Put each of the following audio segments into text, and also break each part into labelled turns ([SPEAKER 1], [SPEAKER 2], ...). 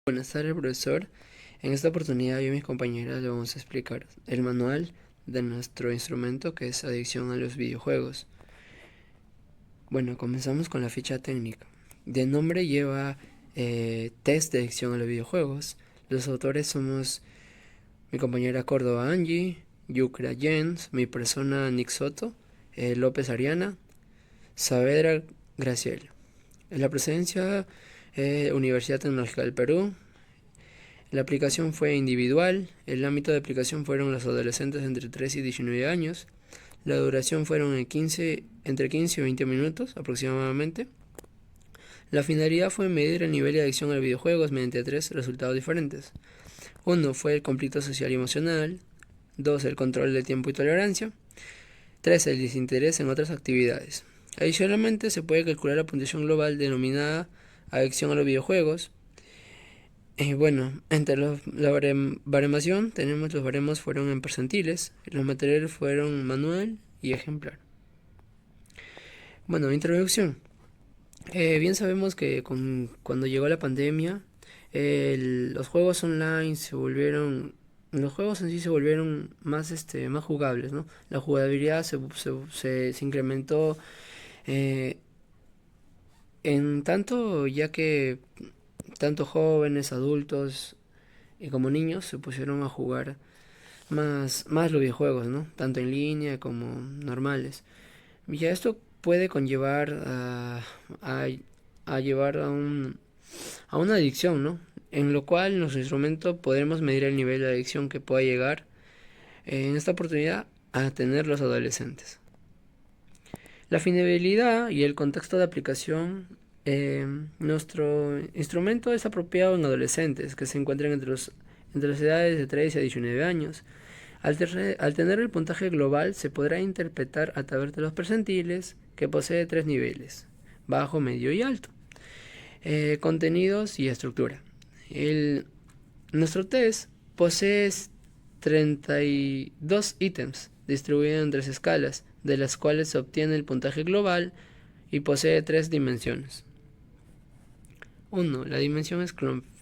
[SPEAKER 1] Buenas tardes, profesor. En esta oportunidad yo y mis compañeras le vamos a explicar el manual de nuestro instrumento que es adicción a los videojuegos. Bueno, comenzamos con la ficha técnica. De nombre lleva test de adicción a los videojuegos. Los autores somos mi compañera Córdoba Angie, Yucra Jens, mi persona Nick Soto, López Ariana, Saavedra Graciela. En la presencia, Universidad Tecnológica del Perú. La aplicación fue individual, el ámbito de aplicación fueron los adolescentes entre 3 y 19 años, la duración fueron entre 15 y 20 minutos aproximadamente. La finalidad fue medir el nivel de adicción a los videojuegos mediante tres resultados diferentes. Uno fue el conflicto social y emocional, 2 el control del tiempo y tolerancia, 3 el desinterés en otras actividades. Adicionalmente se puede calcular la puntuación global denominada adicción a los videojuegos. Bueno, entre la baremación tenemos los baremos fueron en percentiles, los materiales fueron manual y ejemplar. Bueno, introducción. Bien sabemos que cuando llegó la pandemia, los juegos online los juegos en sí se volvieron más jugables, ¿no? La jugabilidad se incrementó eh, en tanto ya que tanto jóvenes, adultos y como niños se pusieron a jugar más los videojuegos, ¿no? Tanto en línea como normales. Y ya esto puede conllevar a, a llevar a una adicción, ¿no? En lo cual en nuestro instrumento podremos medir el nivel de adicción que pueda llegar en esta oportunidad a tener los adolescentes. La finalidad y el contexto de aplicación. Nuestro instrumento es apropiado en adolescentes que se encuentran entre las edades de 3 a 19 años. Al tener el puntaje global se podrá interpretar a través de los percentiles que posee tres niveles, bajo, medio y alto, contenidos y estructura. El, Nuestro test posee 32 ítems distribuidos en tres escalas, de las cuales se obtiene el puntaje global y posee tres dimensiones. 1. La dimensión es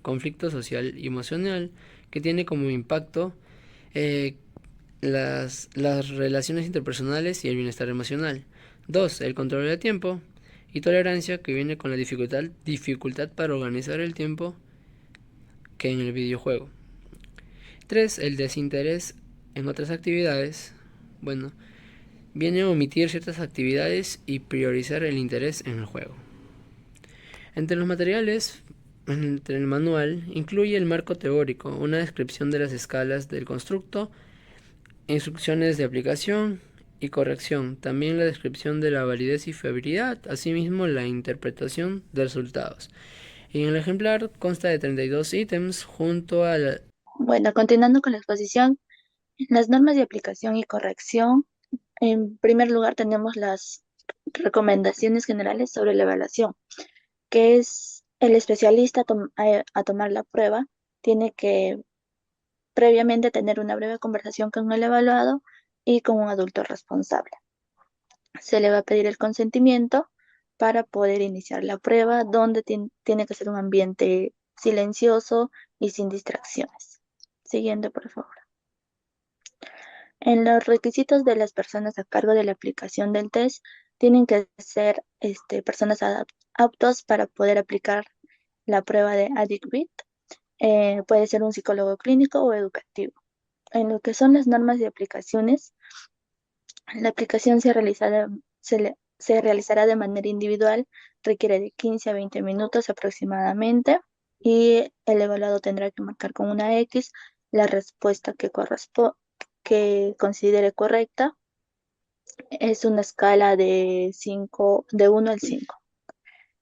[SPEAKER 1] conflicto social y emocional, que tiene como impacto eh, las relaciones interpersonales y el bienestar emocional. 2. El control del tiempo y tolerancia, que viene con la dificultad para organizar el tiempo que en el videojuego. 3. El desinterés en otras actividades. Bueno, viene a omitir ciertas actividades y priorizar el interés en el juego. Entre los materiales, entre el manual, incluye el marco teórico, una descripción de las escalas del constructo, instrucciones de aplicación y corrección, también la descripción de la validez y fiabilidad, asimismo la interpretación de resultados. Y en el ejemplar consta de 32 ítems junto a la...
[SPEAKER 2] Bueno, continuando con la exposición, las normas de aplicación y corrección. En primer lugar, tenemos las recomendaciones generales sobre la evaluación, que es el especialista a tomar la prueba, tiene que previamente tener una breve conversación con el evaluado y con un adulto responsable. Se le va a pedir el consentimiento para poder iniciar la prueba, donde tiene que ser un ambiente silencioso y sin distracciones. Siguiente, por favor. En los requisitos de las personas a cargo de la aplicación del test, tienen que ser personas aptos para poder aplicar la prueba de AddictBit. Puede ser un psicólogo clínico o educativo. En lo que son las normas de aplicaciones, la aplicación se realizará de manera individual, requiere de 15 a 20 minutos aproximadamente y el evaluado tendrá que marcar con una X la respuesta que considere correcta. Es una escala de 1 al 5.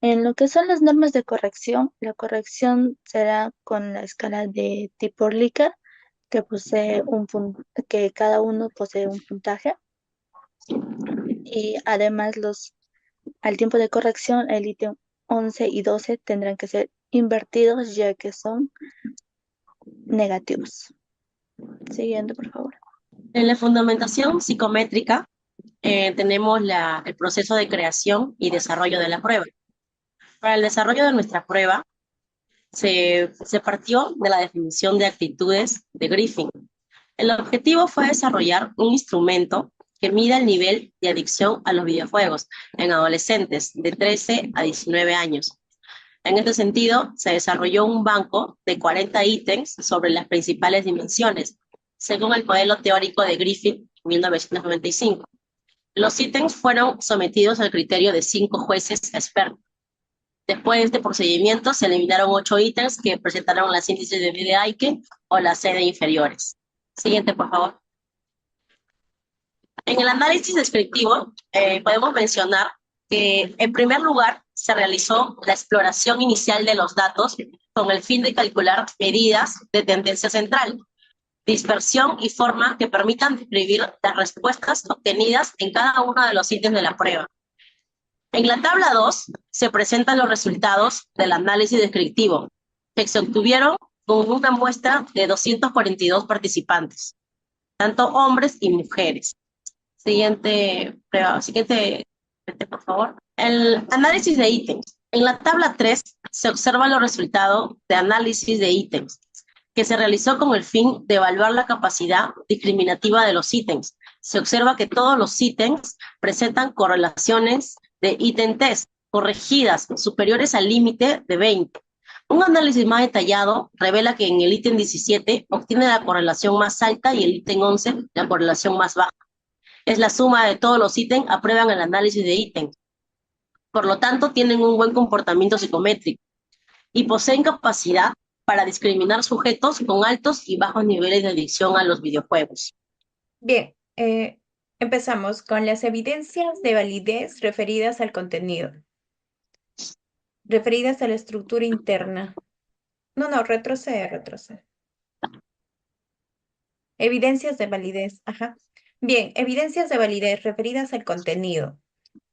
[SPEAKER 2] En lo que son las normas de corrección, la corrección será con la escala de tipo Likert, que cada uno posee un puntaje. Y además al tiempo de corrección, el ítem 11 y 12 tendrán que ser invertidos ya que son negativos. Siguiente, por favor.
[SPEAKER 3] En la fundamentación psicométrica tenemos el proceso de creación y desarrollo de la prueba. Para el desarrollo de nuestra prueba, se partió de la definición de actitudes de Griffin. El objetivo fue desarrollar un instrumento que mida el nivel de adicción a los videojuegos en adolescentes de 13 a 19 años. En este sentido, se desarrolló un banco de 40 ítems sobre las principales dimensiones, según el modelo teórico de Griffith en 1995. Los ítems fueron sometidos al criterio de 5 jueces expertos. Después de este procedimiento, se eliminaron 8 ítems que presentaron las índices de Bede-Aike o la sede inferiores. Siguiente, por favor. En el análisis descriptivo, podemos mencionar que, en primer lugar, se realizó la exploración inicial de los datos con el fin de calcular medidas de tendencia central, dispersión y forma que permitan describir las respuestas obtenidas en cada uno de los ítems de la prueba. En la tabla 2 se presentan los resultados del análisis descriptivo, que se obtuvieron con una muestra de 242 participantes, tanto hombres y mujeres. Siguiente prueba, siguiente, por favor. El análisis de ítems. En la tabla 3 se observan los resultados de análisis de ítems, que se realizó con el fin de evaluar la capacidad discriminativa de los ítems. Se observa que todos los ítems presentan correlaciones de ítem test corregidas superiores al límite de 20. Un análisis más detallado revela que en el ítem 17 obtiene la correlación más alta y el ítem 11 la correlación más baja. Es la suma de todos los ítems aprueban el análisis de ítems. Por lo tanto, tienen un buen comportamiento psicométrico y poseen capacidad para discriminar sujetos con altos y bajos niveles de adicción a los videojuegos.
[SPEAKER 4] Bien, empezamos con las evidencias de validez referidas al contenido, referidas a la estructura interna. No, retrocede. Evidencias de validez, ajá. Bien, evidencias de validez referidas al contenido.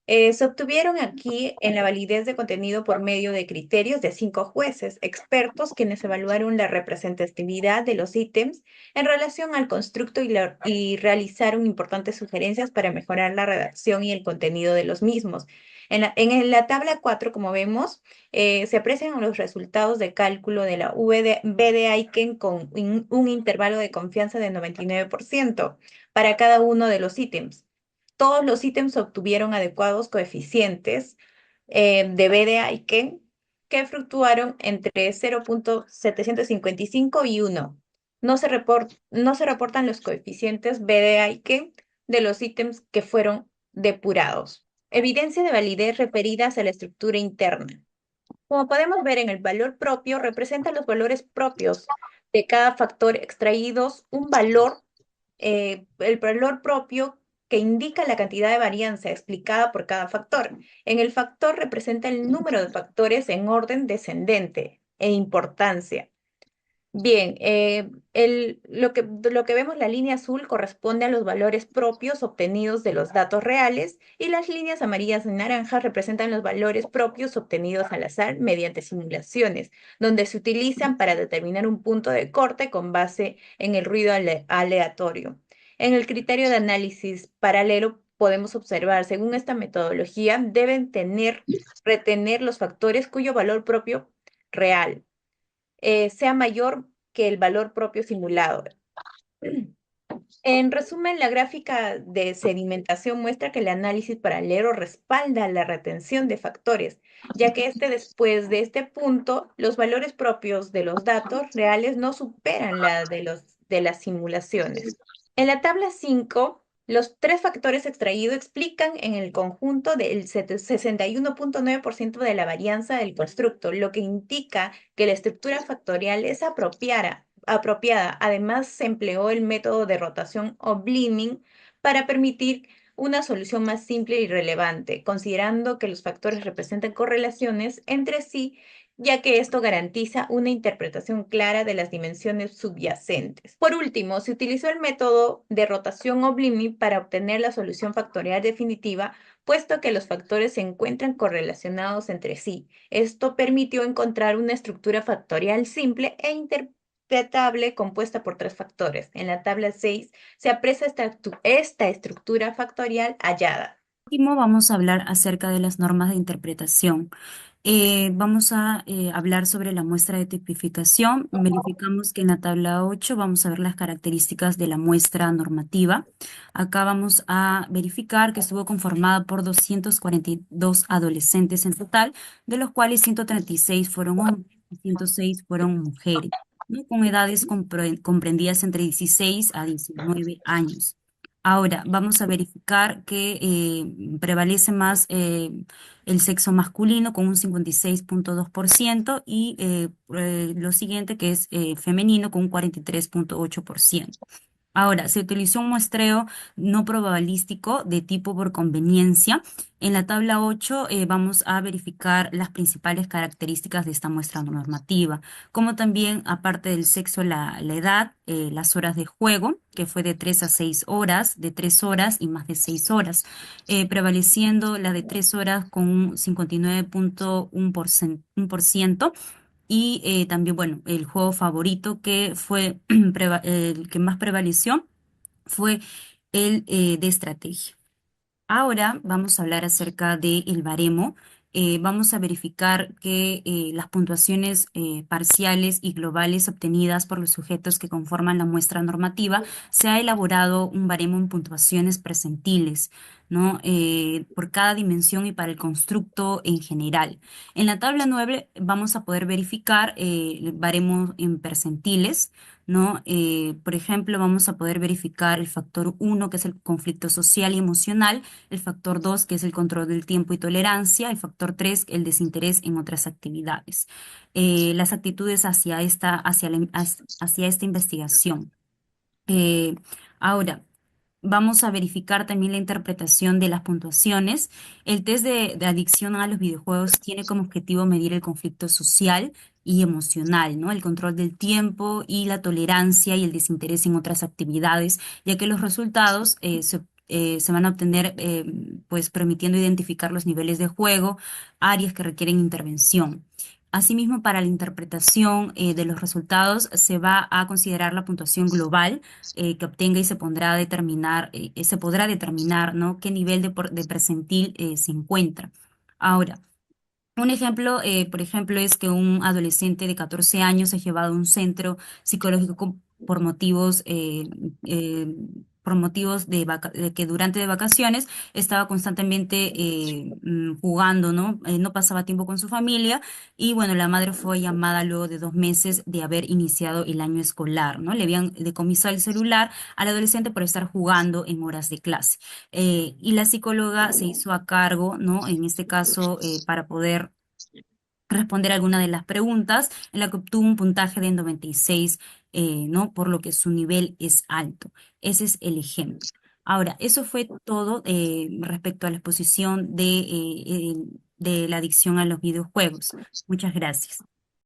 [SPEAKER 4] Se obtuvieron aquí en la validez de contenido por medio de criterios de 5 jueces expertos quienes evaluaron la representatividad de los ítems en relación al constructo y realizaron importantes sugerencias para mejorar la redacción y el contenido de los mismos. En la tabla 4, como vemos, se aprecian los resultados de cálculo de la Bede-Aiken con un intervalo de confianza de 99% para cada uno de los ítems. Todos los ítems obtuvieron adecuados coeficientes de Bede-Aiken que fluctuaron entre 0.755 y 1. No se reportan los coeficientes Bede-Aiken de los ítems que fueron depurados. Evidencia de validez referidas a la estructura interna. Como podemos ver, en el valor propio representa los valores propios de cada factor extraídos, el valor propio que indica la cantidad de varianza explicada por cada factor. En el factor representa el número de factores en orden descendente e importancia. Bien, lo que vemos, la línea azul corresponde a los valores propios obtenidos de los datos reales y las líneas amarillas y naranjas representan los valores propios obtenidos al azar mediante simulaciones, donde se utilizan para determinar un punto de corte con base en el ruido aleatorio. En el criterio de análisis paralelo podemos observar, según esta metodología, deben retener los factores cuyo valor propio real sea mayor que el valor propio simulado. En resumen, la gráfica de sedimentación muestra que el análisis paralelo respalda la retención de factores, ya que después de este punto, los valores propios de los datos reales no superan la de las simulaciones. En la tabla 5, los 3 factores extraídos explican en el conjunto del 61.9% de la varianza del constructo, lo que indica que la estructura factorial es apropiada. Además, se empleó el método de rotación o Bliming para permitir una solución más simple y relevante, considerando que los factores representan correlaciones entre sí, ya que esto garantiza una interpretación clara de las dimensiones subyacentes. Por último, se utilizó el método de rotación o Bliming para obtener la solución factorial definitiva, puesto que los factores se encuentran correlacionados entre sí. Esto permitió encontrar una estructura factorial simple e interpretable compuesta por 3 factores. En la tabla 6 se aprecia esta estructura factorial hallada.
[SPEAKER 5] Último, vamos a hablar acerca de las normas de interpretación. Vamos a hablar sobre la muestra de tipificación. Verificamos que en la tabla 8 vamos a ver las características de la muestra normativa. Acá vamos a verificar que estuvo conformada por 242 adolescentes en total, de los cuales 136 fueron hombres y 106 fueron mujeres, ¿no? Con edades comprendidas entre 16 a 19 años. Ahora, vamos a verificar que prevalece más el sexo masculino con un 56,2% y lo siguiente que es femenino con un 43,8%. Ahora, se utilizó un muestreo no probabilístico de tipo por conveniencia. En la tabla 8 vamos a verificar las principales características de esta muestra normativa, como también, aparte del sexo, la edad, las horas de juego, que fue de 3 a 6 horas, de 3 horas y más de 6 horas, prevaleciendo la de 3 horas con un 59,1%. Y también, bueno, el juego favorito que fue el que más prevaleció fue el de estrategia. Ahora vamos a hablar acerca del baremo. Vamos a verificar que las puntuaciones parciales y globales obtenidas por los sujetos que conforman la muestra normativa, se ha elaborado un baremo en puntuaciones percentiles, ¿no? Por cada dimensión y para el constructo en general. En la tabla 9 vamos a poder verificar el baremo en percentiles, ¿no? Por ejemplo, vamos a poder verificar el factor 1, que es el conflicto social y emocional, el factor 2, que es el control del tiempo y tolerancia, el factor 3, el desinterés en otras actividades. Las actitudes hacia esta investigación. Eh, Ahora, vamos a verificar también la interpretación de las puntuaciones. El test de adicción a los videojuegos tiene como objetivo medir el conflicto social y emocional, ¿no? El control del tiempo y la tolerancia y el desinterés en otras actividades, ya que los resultados se van a obtener pues permitiendo identificar los niveles de juego, áreas que requieren intervención. Asimismo, para la interpretación de los resultados se va a considerar la puntuación global que obtenga y se podrá determinar, ¿no? Qué nivel de percentil se encuentra. Ahora, un ejemplo, por ejemplo, es que un adolescente de 14 años es llevado a un centro psicológico eh, por motivos de que durante de vacaciones estaba constantemente jugando, ¿no? No pasaba tiempo con su familia y bueno, la madre fue llamada luego de 2 meses de haber iniciado el año escolar, ¿no? Le habían decomisado el celular al adolescente por estar jugando en horas de clase. Y la psicóloga se hizo a cargo, ¿no? En este caso, para poder responder alguna de las preguntas, en la que obtuvo un puntaje de 96, ¿no? Por lo que su nivel es alto. Ese es el ejemplo. Ahora, eso fue todo respecto a la exposición de la adicción a los videojuegos. Muchas gracias.